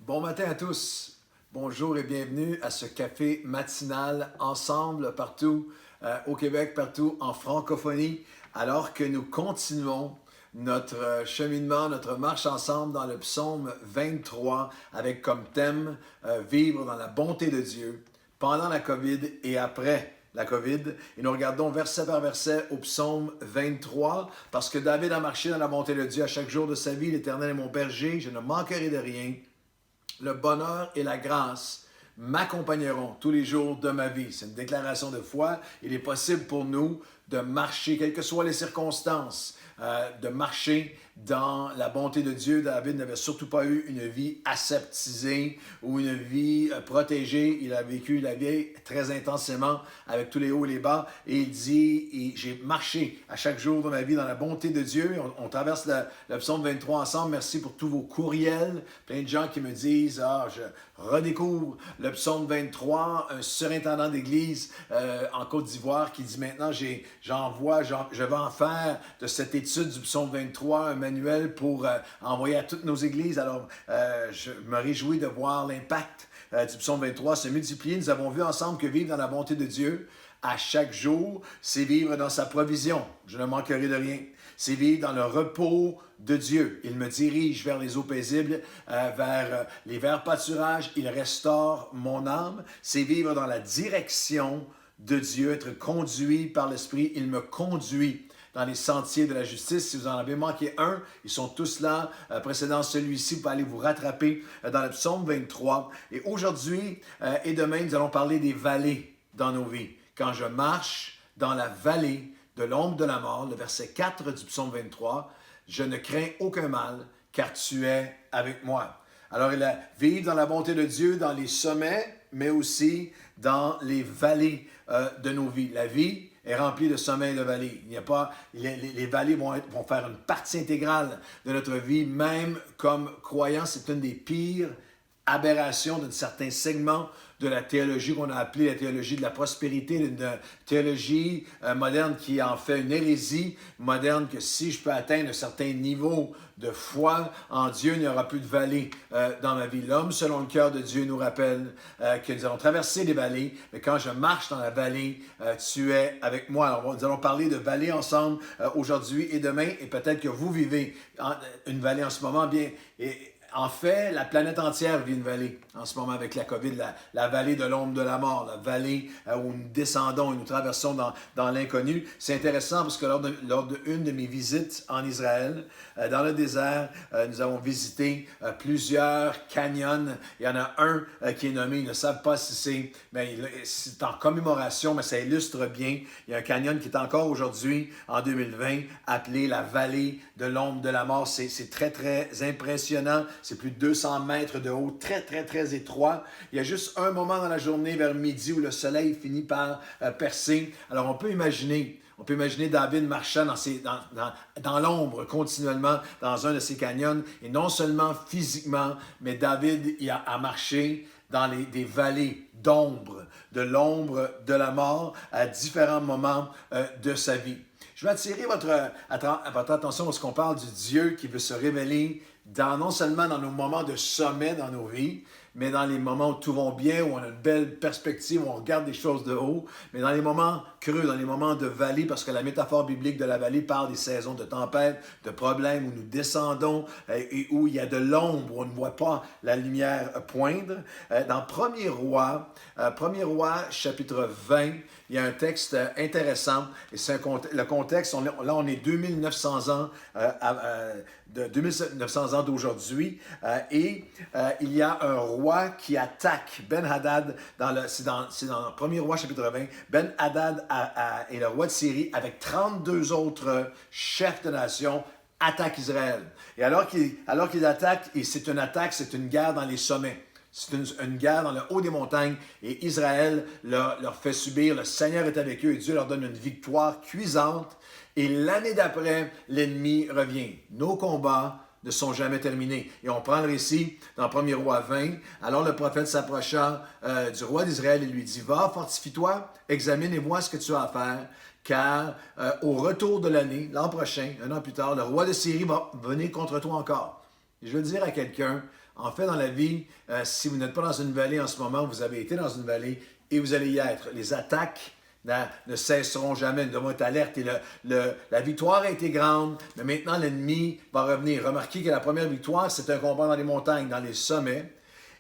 Bon matin à tous. Bonjour et bienvenue à ce café matinal ensemble partout au Québec, partout en francophonie, alors que nous continuons notre cheminement, notre marche ensemble dans le psaume 23 avec comme thème vivre dans la bonté de Dieu pendant la COVID et après la COVID. Et nous regardons verset par verset au psaume 23 parce que David a marché dans la bonté de Dieu à chaque jour de sa vie. L'Éternel est mon berger, je ne manquerai de rien. Le bonheur et la grâce m'accompagneront tous les jours de ma vie. C'est une déclaration de foi. Il est possible pour nous de marcher, quelles que soient les circonstances, de marcher dans la bonté de Dieu. David n'avait surtout pas eu une vie aseptisée ou une vie protégée. Il a vécu la vie très intensément avec tous les hauts et les bas. Et il dit, j'ai marché à chaque jour de ma vie dans la bonté de Dieu. On traverse le psaume 23 ensemble. Merci pour tous vos courriels. Plein de gens qui me disent, je redécouvre le psaume 23. Un surintendant d'église en Côte d'Ivoire qui dit maintenant, je vais en faire de cette étude du psaume 23 un manuel pour envoyer à toutes nos églises. Alors, je me réjouis de voir l'impact du psaume 23 se multiplier. Nous avons vu ensemble que vivre dans la bonté de Dieu à chaque jour, c'est vivre dans sa provision. Je ne manquerai de rien. C'est vivre dans le repos de Dieu. Il me dirige vers les eaux paisibles, vers les verts pâturages. Il restaure mon âme. C'est vivre dans la direction de Dieu, être conduit par l'Esprit. Il me conduit dans les sentiers de la justice. Si vous en avez manqué un, ils sont tous là, précédant celui-ci, vous pouvez aller vous rattraper dans le psaume 23. Et aujourd'hui et demain, nous allons parler des vallées dans nos vies. Quand je marche dans la vallée de l'ombre de la mort, le verset 4 du psaume 23, je ne crains aucun mal, car tu es avec moi. Alors, il a vivre dans la bonté de Dieu, dans les sommets, mais aussi dans les vallées de nos vies. La vie est remplie de sommets et de vallées. Il n'y a pas, les vallées vont faire une partie intégrale de notre vie, même comme croyants. C'est une des pires aberrations d'un certain segment de la théologie qu'on a appelée la théologie de la prospérité, une théologie moderne qui en fait une hérésie moderne que si je peux atteindre un certain niveau de foi en Dieu, il n'y aura plus de vallée dans ma vie. L'homme, selon le cœur de Dieu, nous rappelle que nous allons traverser les vallées, mais quand je marche dans la vallée, tu es avec moi. Alors, nous allons parler de vallée ensemble aujourd'hui et demain, et peut-être que vous vivez une vallée en ce moment, bien. En fait, la planète entière vit une vallée en ce moment avec la COVID, la vallée de l'ombre de la mort, la vallée où nous descendons et nous traversons dans l'inconnu. C'est intéressant parce que lors d'une de mes visites en Israël, dans le désert, nous avons visité plusieurs canyons. Il y en a un qui est nommé, ils ne savent pas si c'est, mais c'est en commémoration, mais ça illustre bien. Il y a un canyon qui est encore aujourd'hui, en 2020, appelé la vallée de l'ombre de la mort. C'est très, très impressionnant. C'est plus de 200 mètres de haut, très, très, très étroit. Il y a juste un moment dans la journée, vers midi, où le soleil finit par percer. Alors, on peut imaginer David marchant dans l'ombre continuellement dans un de ces canyons. Et non seulement physiquement, mais David a marché dans des vallées d'ombre, de l'ombre de la mort à différents moments de sa vie. Je vais attirer votre attention lorsqu'on parle du Dieu qui veut se révéler non seulement dans nos moments de sommet dans nos vies, mais dans les moments où tout va bien, où on a une belle perspective, où on regarde des choses de haut, mais dans les moments creux, dans les moments de vallée, parce que la métaphore biblique de la vallée parle des saisons de tempête, de problèmes où nous descendons et où il y a de l'ombre, où on ne voit pas la lumière poindre. Dans 1er roi, chapitre 20, il y a un texte intéressant, et c'est le contexte, là on est 2900 ans, 2900 ans d'aujourd'hui, et il y a un roi qui attaque Ben-Hadad, c'est dans 1er roi chapitre 20, Ben-Hadad est le roi de Syrie avec 32 autres chefs de nation, attaque Israël. Et alors qu'il attaque, et c'est une guerre dans les sommets. C'est une guerre dans le haut des montagnes et Israël leur fait subir. Le Seigneur est avec eux et Dieu leur donne une victoire cuisante. Et l'année d'après, l'ennemi revient. Nos combats ne sont jamais terminés. Et on prend le récit dans 1er roi 20. Alors le prophète s'approcha du roi d'Israël et lui dit, « Va, fortifie-toi, examine et vois ce que tu as à faire. Car au retour de l'année, l'an prochain, un an plus tard, le roi de Syrie va venir contre toi encore. » Et je veux dire à quelqu'un, En fait, dans la vie, si vous n'êtes pas dans une vallée en ce moment, vous avez été dans une vallée et vous allez y être. Les attaques ne cesseront jamais, nous devons être alertes. Et la victoire a été grande, mais maintenant l'ennemi va revenir. Remarquez que la première victoire, c'est un combat dans les montagnes, dans les sommets.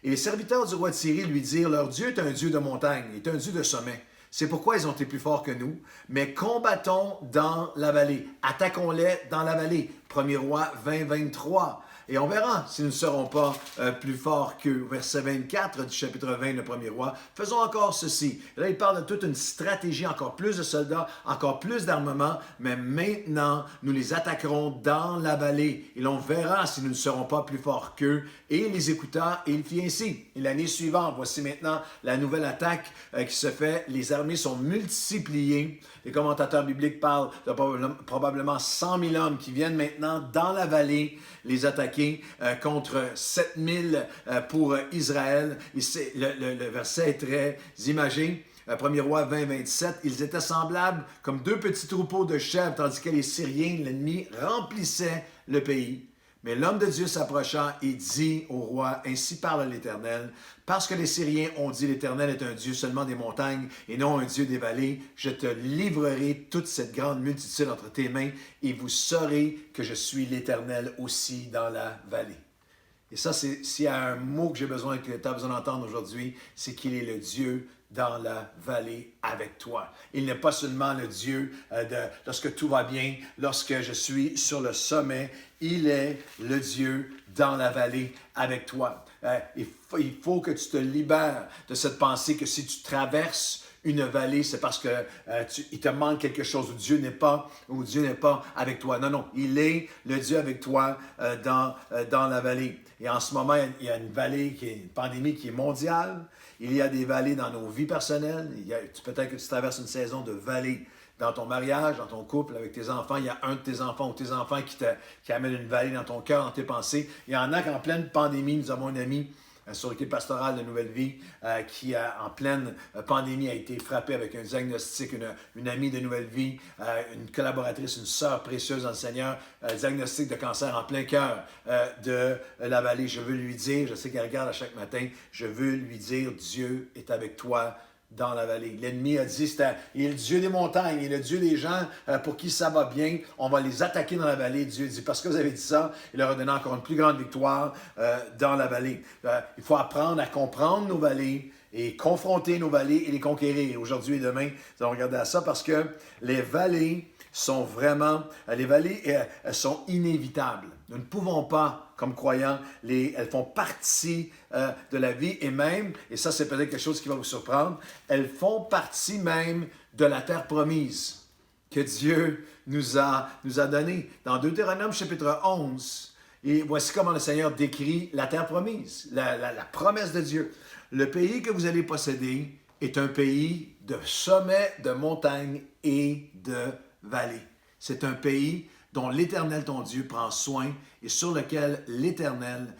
Et les serviteurs du roi de Syrie lui dirent, leur Dieu est un Dieu de montagne, il est un Dieu de sommet. C'est pourquoi ils ont été plus forts que nous. Mais combattons dans la vallée. Attaquons-les dans la vallée. 1er roi 20, 23. Et on verra si nous ne serons pas plus forts qu'eux. Verset 24 du chapitre 20, le premier roi. Faisons encore ceci. Là, il parle de toute une stratégie, encore plus de soldats, encore plus d'armement, mais maintenant, nous les attaquerons dans la vallée. Et l'on verra si nous ne serons pas plus forts qu'eux. Et il les écouta et il fit ainsi. Et l'année suivante, voici maintenant la nouvelle attaque qui se fait. Les armées sont multipliées. Les commentateurs bibliques parlent de probablement 100 000 hommes qui viennent maintenant dans la vallée les attaquer contre 7 000 pour Israël. Et le verset est très imagé. 1er roi 20, 27. Ils étaient semblables comme deux petits troupeaux de chèvres, tandis que les Syriens, l'ennemi, remplissaient le pays. Mais l'homme de Dieu s'approcha et dit au roi, ainsi parle l'Éternel, parce que les Syriens ont dit l'Éternel est un Dieu seulement des montagnes et non un Dieu des vallées, je te livrerai toute cette grande multitude entre tes mains et vous saurez que je suis l'Éternel aussi dans la vallée. Et ça, s'il y a un mot que j'ai besoin, que tu as besoin d'entendre aujourd'hui, c'est qu'il est le Dieu dans la vallée avec toi. Il n'est pas seulement le Dieu lorsque tout va bien, lorsque je suis sur le sommet. Il est le Dieu dans la vallée avec toi. Il faut que tu te libères de cette pensée que si tu traverses une vallée, c'est parce qu'il te manque quelque chose, ou Dieu n'est pas avec toi. Non, non, il est le Dieu avec toi dans la vallée. Et en ce moment, il y a une vallée, une pandémie qui est mondiale. Il y a des vallées dans nos vies personnelles. Peut-être que tu traverses une saison de vallée dans ton mariage, dans ton couple, avec tes enfants. Il y a un de tes enfants ou tes enfants qui amène une vallée dans ton cœur, dans tes pensées. Il y en a qu'en pleine pandémie, nous avons un ami sur l'équipe pastorale de Nouvelle Vie, qui, en pleine pandémie, a été frappé avec un diagnostic, une amie de Nouvelle Vie, une collaboratrice, une sœur précieuse dans le Seigneur, diagnostic de cancer en plein cœur de la vallée. Je veux lui dire, je sais qu'elle regarde à chaque matin, je veux lui dire, Dieu est avec toi dans la vallée. L'ennemi a dit, il est le Dieu des montagnes, il est le Dieu des gens pour qui ça va bien. On va les attaquer dans la vallée. Dieu dit, parce que vous avez dit ça, il leur a donné encore une plus grande victoire dans la vallée. Il faut apprendre à comprendre nos vallées et confronter nos vallées et les conquérir. Aujourd'hui et demain, nous allons regarder à ça parce que les vallées sont inévitables. Nous ne pouvons pas, comme croyants, elles font partie de la vie et même, et ça c'est peut-être quelque chose qui va vous surprendre, elles font partie même de la terre promise que Dieu nous a donnée. Dans Deutéronome chapitre 11, et voici comment le Seigneur décrit la terre promise, la promesse de Dieu. Le pays que vous allez posséder est un pays de sommets, de montagnes et de vallées. C'est un pays dont l'Éternel, ton Dieu, prend soin et sur lequel l'Éternel,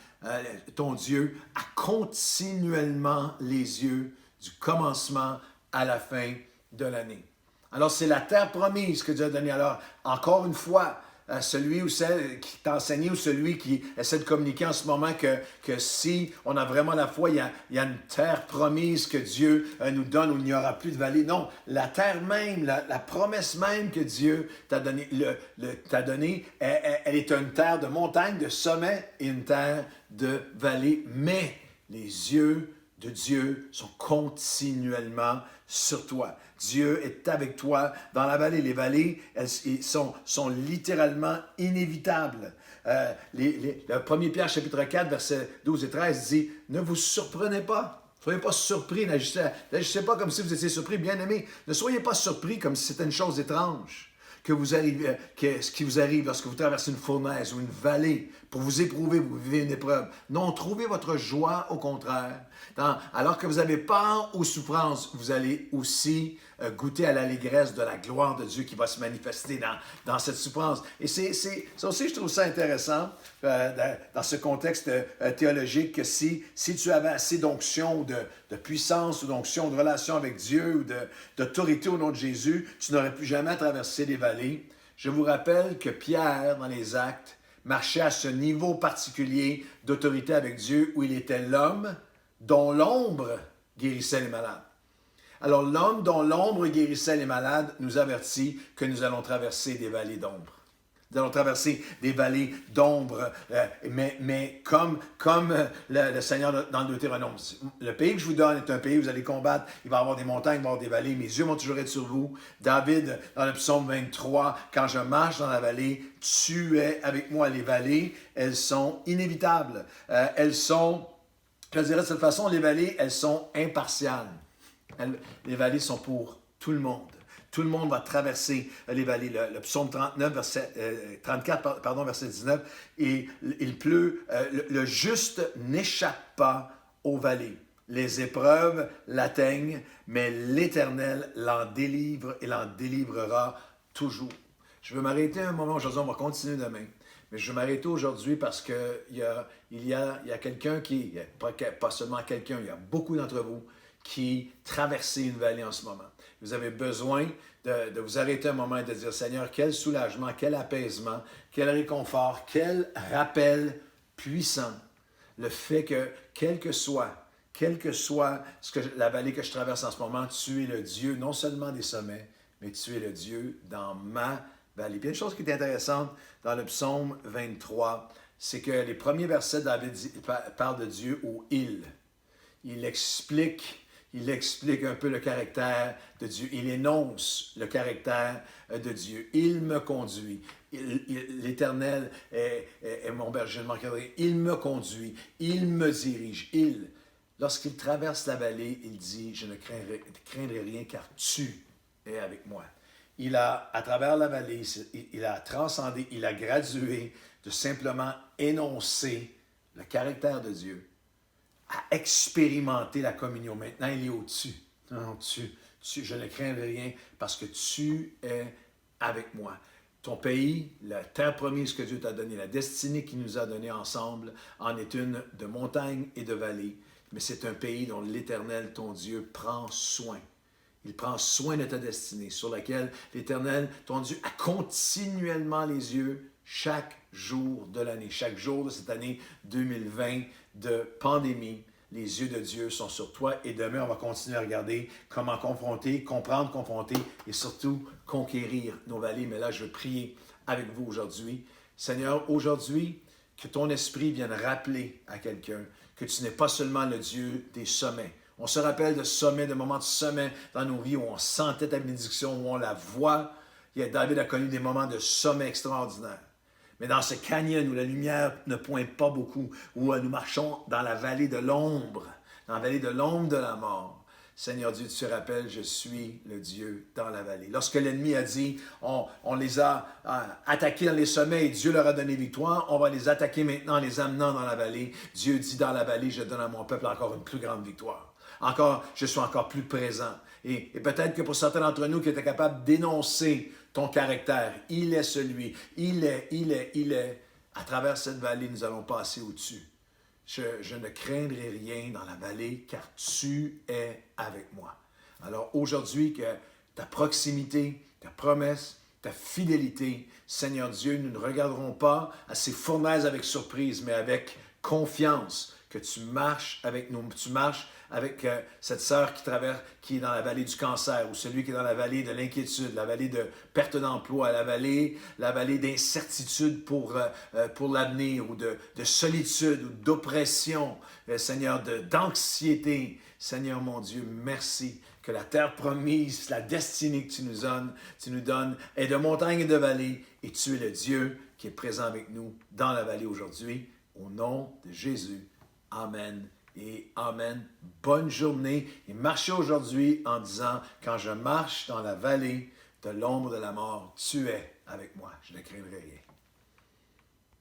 ton Dieu, a continuellement les yeux du commencement à la fin de l'année. Alors, c'est la terre promise que Dieu a donnée. Alors, encore une fois, celui ou celle qui t'a enseigné ou celui qui essaie de communiquer en ce moment que si on a vraiment la foi, il y a une terre promise que Dieu nous donne où il n'y aura plus de vallée. Non, la terre même, la promesse même que Dieu t'a donnée, elle est une terre de montagne, de sommet et une terre de vallée. Mais les yeux de Dieu sont continuellement sur toi. Dieu est avec toi dans la vallée. Les vallées, elles sont littéralement inévitables. Le 1er Pierre, chapitre 4, versets 12 et 13 dit « Ne vous surprenez pas. Ne soyez pas surpris. N'agissez pas comme si vous étiez surpris, bien-aimés. Ne soyez pas surpris comme si c'était une chose étrange. Ce qui vous arrive lorsque vous traversez une fournaise ou une vallée pour vous éprouver, vous vivez une épreuve. Non, trouvez votre joie au contraire. Alors que vous avez peur ou souffrance, vous allez aussi goûter à l'allégresse de la gloire de Dieu qui va se manifester dans cette souffrance. Et ça aussi, je trouve ça intéressant dans ce contexte théologique que si tu avais assez d'onction, de puissance ou d'onction, de relation avec Dieu ou d'autorité au nom de Jésus, tu n'aurais plus jamais traversé les vallées. Je vous rappelle que Pierre, dans les Actes, marchait à ce niveau particulier d'autorité avec Dieu où il était l'homme dont l'ombre guérissait les malades. Alors l'homme dont l'ombre guérissait les malades nous avertit que nous allons traverser des vallées d'ombre. Nous allons traverser des vallées d'ombre, mais comme le Seigneur dans le Deutéronome. Le pays que je vous donne est un pays où vous allez combattre. Il va y avoir des montagnes, il va y avoir des vallées. Mes yeux vont toujours être sur vous. David, dans le psaume 23, quand je marche dans la vallée, tu es avec moi. Les vallées, elles sont inévitables. Elles sont, je dirais de cette façon, les vallées, elles sont impartiales. Les vallées sont pour tout le monde. Tout le monde va traverser les vallées. Le psaume 34, verset 19, et il pleut. Le juste n'échappe pas aux vallées. Les épreuves l'atteignent, mais l'Éternel l'en délivre et l'en délivrera toujours. Je veux m'arrêter un moment aujourd'hui, on va continuer demain. Mais je veux m'arrêter aujourd'hui parce qu'il y a quelqu'un qui, pas seulement quelqu'un, il y a beaucoup d'entre vous qui traversent une vallée en ce moment. Vous avez besoin de vous arrêter un moment et de dire, Seigneur, quel soulagement, quel apaisement, quel réconfort, quel rappel puissant. Le fait que, quel que soit la vallée que je traverse en ce moment, tu es le Dieu non seulement des sommets, mais tu es le Dieu dans ma vallée. Puis une chose qui est intéressante dans le psaume 23, c'est que les premiers versets, David parle de Dieu au « il ». Il explique un peu le caractère de Dieu. Il énonce le caractère de Dieu. Il me conduit. L'Éternel est mon berger de m'encadrer. Il me conduit. Il me dirige. Lorsqu'il traverse la vallée, il dit, je ne craindrai rien car tu es avec moi. Il a, à travers la vallée, il a transcendé, il a gradué de simplement énoncer le caractère de Dieu à expérimenter la communion. Maintenant, il est au-dessus. Non, je ne crains rien parce que tu es avec moi. Ton pays, la terre promise que Dieu t'a donnée, la destinée qu'il nous a donnée ensemble, en est une de montagnes et de vallées. Mais c'est un pays dont l'Éternel, ton Dieu, prend soin. Il prend soin de ta destinée, sur laquelle l'Éternel, ton Dieu, a continuellement les yeux chaque jour de l'année, chaque jour de cette année 2020 de pandémie. Les yeux de Dieu sont sur toi et demain, on va continuer à regarder comment comprendre, confronter et surtout conquérir nos vallées. Mais là, je veux prier avec vous aujourd'hui. Seigneur, aujourd'hui, que ton esprit vienne rappeler à quelqu'un que tu n'es pas seulement le Dieu des sommets. On se rappelle de sommets, de moments de sommet dans nos vies où on sentait ta bénédiction, où on la voit. David a connu des moments de sommet extraordinaires. Mais dans ce canyon où la lumière ne pointe pas beaucoup, où nous marchons dans la vallée de l'ombre, dans la vallée de l'ombre de la mort, Seigneur Dieu, tu te rappelles, je suis le Dieu dans la vallée. Lorsque l'ennemi a dit, on les a attaqués dans les sommets et Dieu leur a donné victoire, on va les attaquer maintenant en les amenant dans la vallée. Dieu dit, dans la vallée, je donne à mon peuple encore une plus grande victoire. Je suis encore plus présent. Et peut-être que pour certains d'entre nous qui étaient capables d'énoncer ton caractère, il est celui, il est. À travers cette vallée, nous allons passer au-dessus. Je ne craindrai rien dans la vallée, car tu es avec moi. Alors aujourd'hui, que ta proximité, ta promesse, ta fidélité, Seigneur Dieu, nous ne regarderons pas à ces fournaises avec surprise, mais avec confiance, que tu marches avec nous, tu marches avec cette sœur qui est dans la vallée du cancer, ou celui qui est dans la vallée de l'inquiétude, la vallée de perte d'emploi, la vallée d'incertitude pour l'avenir, ou de solitude, ou d'oppression, Seigneur, d'anxiété. Seigneur mon Dieu, merci que la terre promise, la destinée que tu nous donnes est de montagnes et de vallées, et tu es le Dieu qui est présent avec nous dans la vallée aujourd'hui. Au nom de Jésus. Amen et Amen. Bonne journée et marchez aujourd'hui en disant, quand je marche dans la vallée de l'ombre de la mort, tu es avec moi. Je ne craindrai rien.